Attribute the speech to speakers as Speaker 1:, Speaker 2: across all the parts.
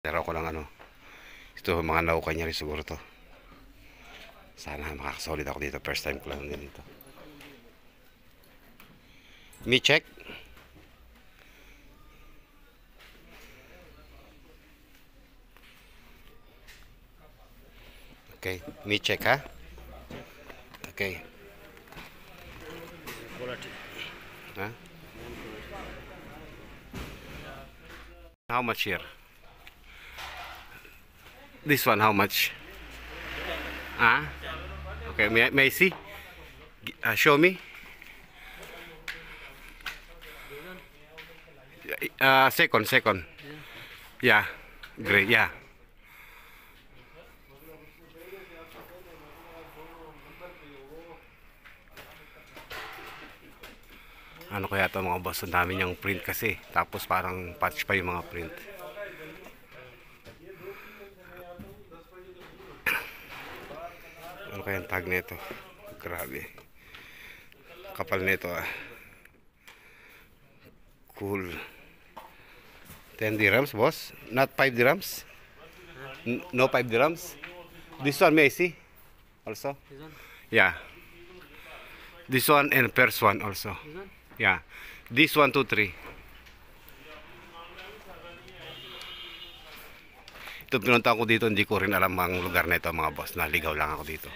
Speaker 1: Pero ko lang ano. Ito mga nauka niya rin siguro to. Sana makakasolid ako dito. First time ko lang dito. Me check. Okay, me check ha. Okay. Huh? How much here? This one, how much? Ah? Okay, may I see? Show me. Second. Yeah. Great, yeah. Ano kaya ito mga boss? Ang dami niyang print kasi. Tapos parang patch pa yung mga print. Ano kaya ang tag nito? Grabe. Kapal nito ah. Cool. 10 dirhams boss? Not 5 dirhams? No 5 dirhams? This one may I see? Also? Yeah. This one and first one also. Yeah. This 1, 2, 3. Ito pinunta ko dito, hindi ko rin alam ang lugar na ito mga boss. Naligaw lang ako dito.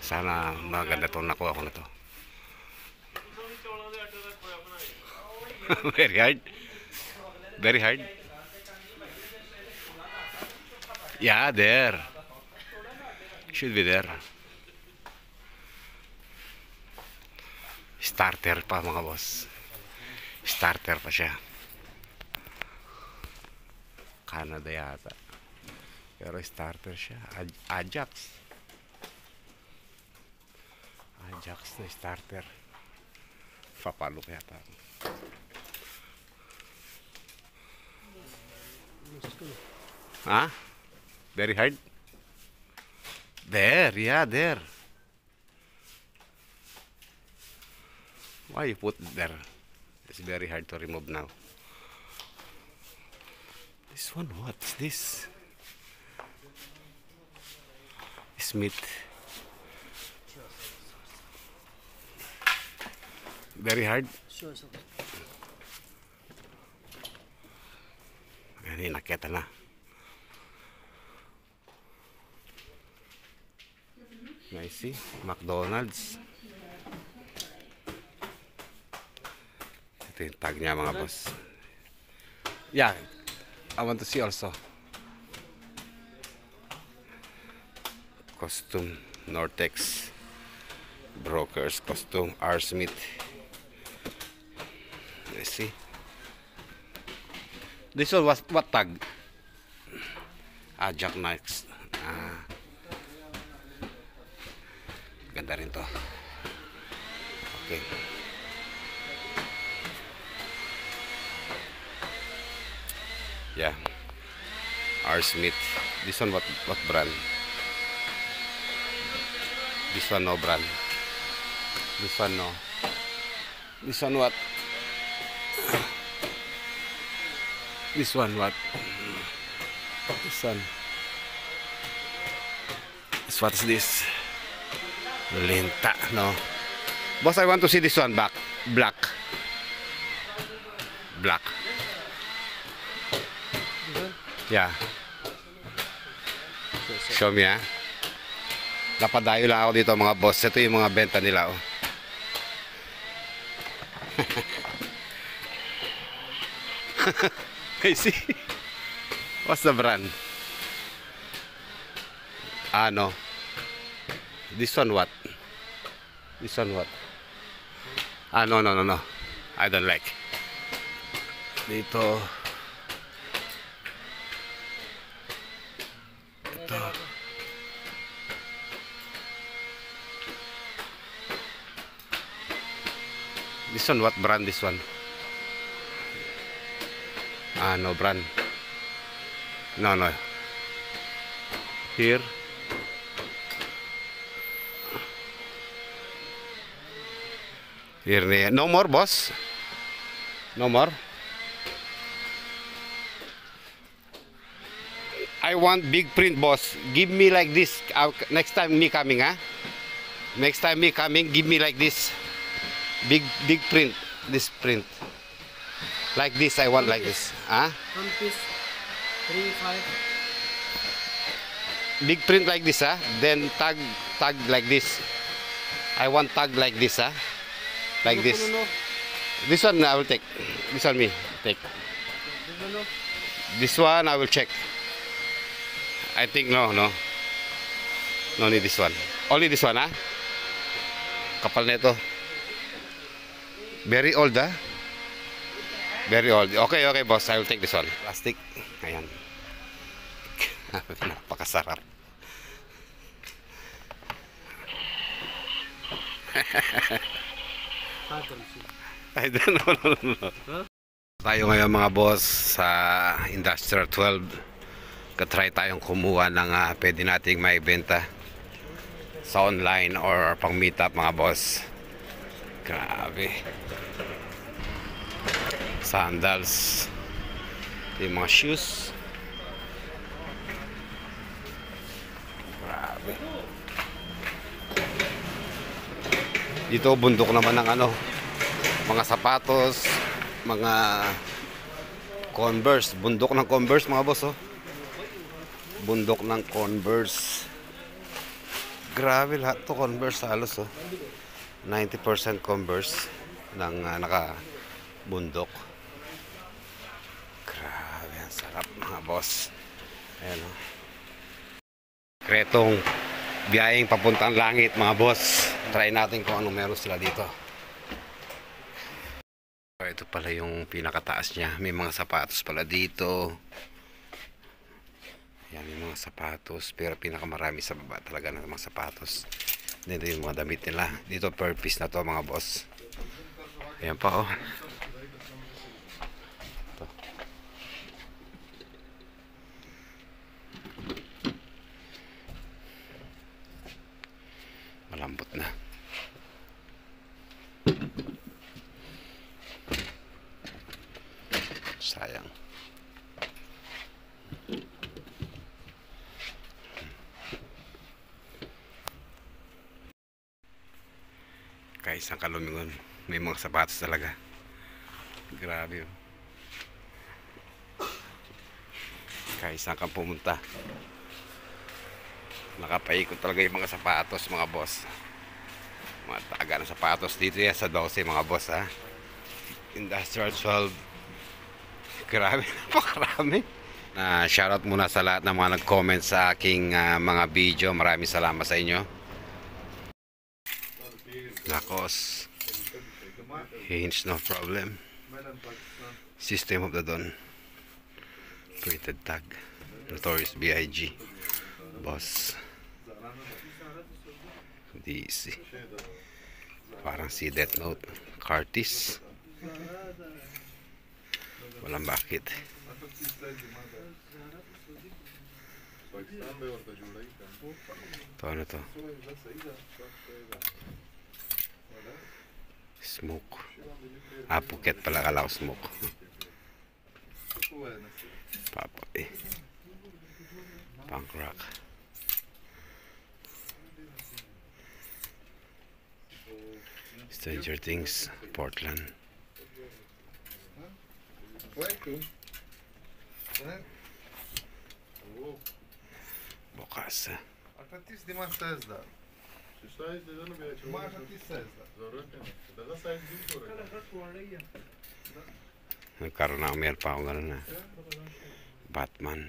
Speaker 1: Sana maganda itong nakuha ko na to. Very hard. Very hard. Yeah, there. Should be there. Starter pa mga boss. Starter pa siya. Canada yata. Pero starter siya. Ajax. Ajax na starter. Papalo yata. Huh? Very hard? There, yeah, there. Why you put it there? It's very hard to remove now. This one, what's this? Smith. Very hard. Ini nakita na. I see. McDonald's. Ito yung tag niya mga boss. Yeah. I want to see also. Costume. Nortex. Brokers. Costume. R. Smith. I see. This one was what tag? Jack Knights. Ganda rin to. Okay. Yeah. R. Smith. This one what brand? This one no brand. This one no. This one what? This one what? This one. What is this? Linta, no? Boss, I want to see this one back. Black. Black. Yeah. Show me, ha? Napadayo lang ako dito, mga boss. Ito yung mga benta nila, oh. I see. What's the brand? No. This one what? This one what? No. I don't like. Dito. Ito. This one what brand? This one? No brand. No. Here. Here. No more, boss. No more. I want big print, boss. Give me like this. Next time me coming, huh? Next time me coming, give me like this. Big print. This print. Like this, I want like this. Huh?
Speaker 2: One piece, 3, 5.
Speaker 1: Big print like this, huh? Then tag like this. I want tag like this, huh? Like this.
Speaker 2: No.
Speaker 1: This one I will take. This one me take.
Speaker 2: No.
Speaker 1: This one I will check. I think no. No need this one. Only this one, huh? Kapal nito. Very old, huh? Very old. Okay, boss. I will take this one. Plastic. Ayan. Napakasarap. I don't know.
Speaker 2: Huh?
Speaker 1: Tayo ngayon mga boss sa Industrial 12. Katry tayong kumuha ng pwede nating maibenta sa online or pang meet up mga boss. Grabe. Sandals. Ito yung mga shoes. Grabe. Dito bundok naman ng mga sapatos, mga Converse. Bundok ng Converse mga boss, oh. Bundok ng Converse. Grabe lahat to Converse halos, oh. 90% Converse ng naka-bundok. Grabe, ang sarap mga boss. Ayan, oh. Kretong biyaheng papuntang langit mga boss. Try natin kung anong meron sila dito. Ito pala yung pinakataas niya. May mga sapatos pala dito. Yan yung mga sapatos. Pero pinakamarami sa baba talaga ng mga sapatos. Dito yung mga damit nila. Dito per piece na to mga boss. Ayan pa, oh. Ito. Malambot na. Sayang. Kahit isang kalumingon, may mga sapatos talaga. Grabe, oh. Kahit isang kang pumunta, nakapaikot talaga yung mga sapatos mga boss. Mga taga ng sapatos dito yan sa 12 mga boss, ha. Industrial 12. Grabe, napakarami. Shoutout muna sa lahat ng mga nag-comment sa aking mga video. Maraming salamat sa inyo. Lakos. Hinge, no problem. System of the Dawn. Printed tag. Notorious B.I.G. Boss. DC. Parang si Death Note. Curtis. Walang bakit. Ito ano to? Smoke. Phuket pala, kala ko smoke. Papa Punk rock. Stranger Things, Portland. Bukas. Nagkaroon na meron pa ako gano'n na. Batman.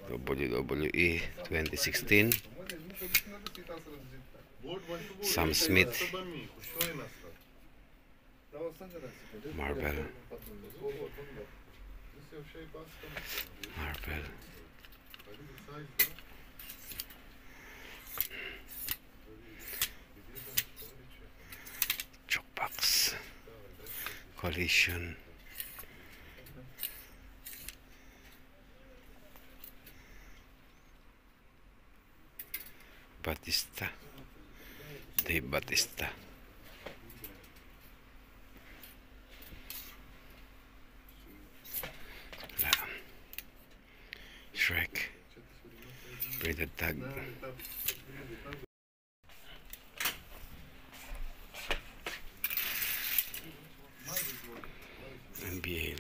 Speaker 1: WWE 2016. Sam Smith. Marvel. Chokebox. Collision. Batista. Dave Batista. Printed tag. NBA.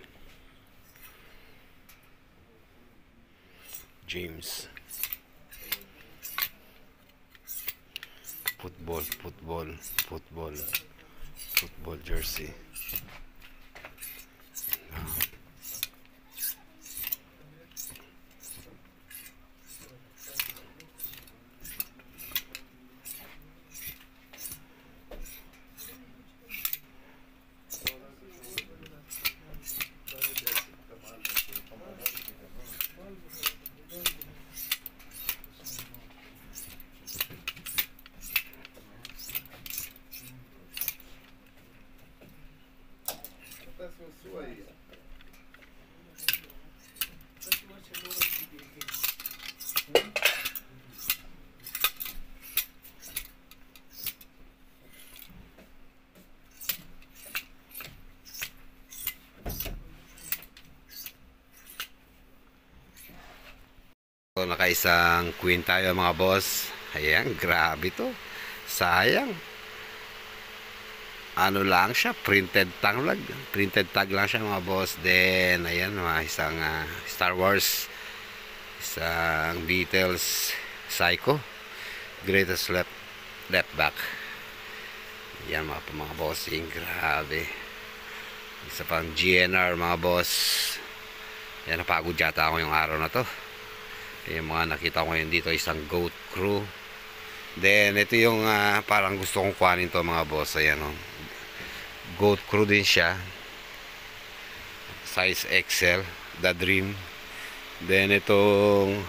Speaker 1: James. Football jersey. So, nakaisang queen tayo mga boss. Ayan, grabe to. Sayang. Ano lang siya, printed tag lang siya mga boss. Then, ayan, isang Star Wars, isang Beatles Psycho, greatest left back. Yan mga bossing, grabe. Isa pang GNR mga boss. Yan, napagod yata ako yung araw na to. Yung mga nakita ko ngayon dito, isang goat crew. Then ito yung parang gusto kong kuhanin to mga boss. Ayan o, goat crew din siya, size XL, the dream. Then itong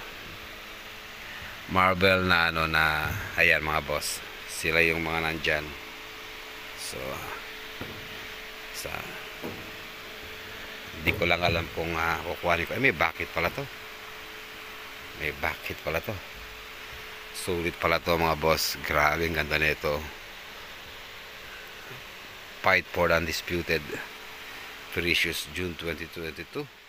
Speaker 1: Marvel na ano na, ayan mga boss, sila yung mga nandyan. So hindi ko lang alam kung kukuhanin ko. May bucket pala to. Sulit pala to mga boss. Grabe, ang ganda nito. Fight for the Undisputed Precious June 2022.